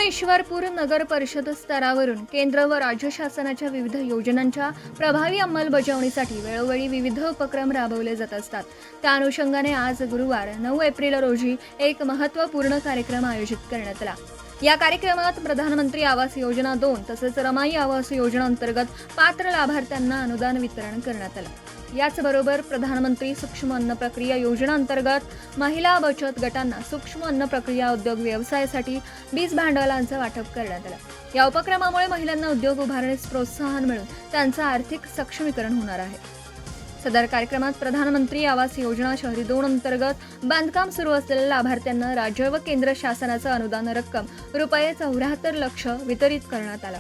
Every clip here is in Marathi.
उरुणेश्वरपूर नगर परिषद स्तरावरून केंद्र व राज्य शासनाच्या विविध योजनांच्या प्रभावी अंमलबजावणीसाठी वेळोवेळी विविध उपक्रम राबवले जात असतात। त्या अनुषंगाने आज गुरुवार 9 एप्रिल रोजी एक महत्त्वपूर्ण कार्यक्रम आयोजित करण्यात आला। या कार्यक्रमात प्रधानमंत्री आवास योजना 2 तसेच रमाई आवास योजना अंतर्गत पात्र लाभार्थ्यांना अनुदान वितरण करण्यात आले। याचबरोबर प्रधानमंत्री सूक्ष्म अन्न प्रक्रिया योजना अंतर्गत महिला बचत गटांना सूक्ष्म अन्न प्रक्रिया उद्योग व्यवसायासाठी बीज भांडवलांचे वाटप करण्यात आले। या उपक्रमामुळे महिलांना उद्योग उभारणीस प्रोत्साहन मिळून त्यांचे आर्थिक सक्षमीकरण होणार आहे। सदर कार्यक्रमात प्रधानमंत्री आवास योजना शहरी 2 अंतर्गत बांधकाम सुरू असलेल्या लाभार्थ्यांना राज्य व केंद्र शासनाचे अनुदान रक्कम रुपये 74 लाख वितरित करण्यात आला।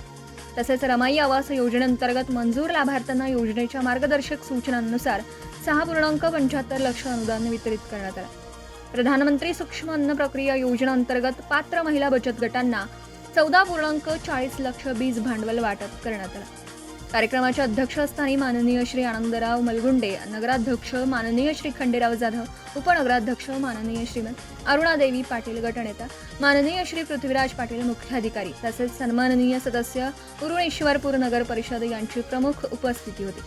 तसेच रमाई आवास योजनेअंतर्गत मंजूर लाभार्थ्यांना योजनेच्या मार्गदर्शक सूचनांनुसार 6.75 लाख अनुदान वितरित करण्यात आले। प्रधानमंत्री सूक्ष्म अन्न प्रक्रिया योजना अंतर्गत पात्र महिला बचत गटांना 14.40 लाख बीज भांडवल वाटप करण्यात आले। कार्यक्रमाच्या अध्यक्षस्थानी माननीय श्री आनंदराव मलगुंडे, नगराध्यक्ष माननीय श्री खंडेराव जाधव, उपनगराध्यक्ष माननीय श्रीमती अरुणादेवी पाटील, गटनेता माननीय श्री पृथ्वीराज पाटील, मुख्याधिकारी तसेच सन्माननीय सदस्य उरुणेश्वरपूर नगर परिषद यांची प्रमुख उपस्थिती होती।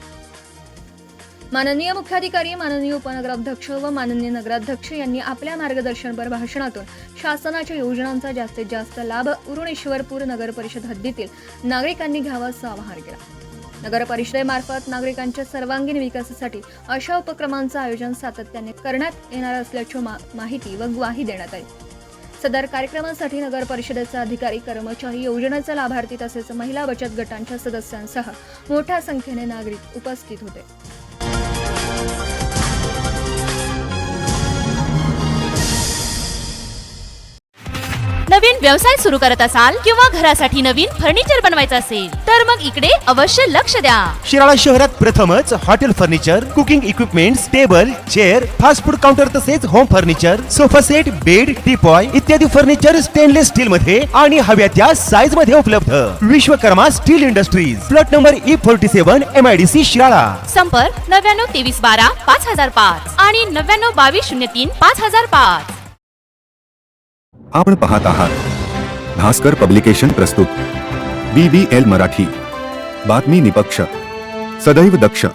माननीय मुख्याधिकारी, माननीय उपनगराध्यक्ष व माननीय नगराध्यक्ष यांनी आपल्या मार्गदर्शनपर भाषणातून शासनाच्या योजनांचा जास्तीत जास्त लाभ उरुणेश्वरपूर नगर परिषद हद्दीतील नागरिकांनी घ्यावा असं आवाहन केलं। नगर परिषदेमार्फत नागरिकांच्या सर्वांगीण विकासासाठी अशा उपक्रमांचं आयोजन सातत्याने करण्यात येणार असल्याची माहिती व ग्वाही देण्यात आली। सदर कार्यक्रमासाठी नगर परिषदेचे अधिकारी, कर्मचारी, योजनेचे लाभार्थी तसेच महिला बचत गटांच्या सदस्यांसह मोठ्या संख्येने नागरिक उपस्थित होते। नवीन व्यवसाय सुरू करत असाल किंवा घरासाठी नवीन फर्निचर बनवायचं असेल तर मग इकडे अवश्य लक्ष द्या। शिराळा शहरात प्रथमच hotel furniture, cooking equipments, table, chair, fast food counter तसेच home furniture, sofa set, bed, teapoy इत्यादी फर्निचर स्टेनलेस स्टील मध्ये आणि हव्या त्या साईज मध्ये उपलब्ध। Vishwakarma steel industries, plot number E47, MIDC Shirala. संपर्क 99 23 12 5005 आणि 99 22 03 5005। आपण पाहत आहात भास्कर पब्लिकेशन प्रस्तुत BVL मराठी, बातमी निपक्ष, सदैव दक्ष।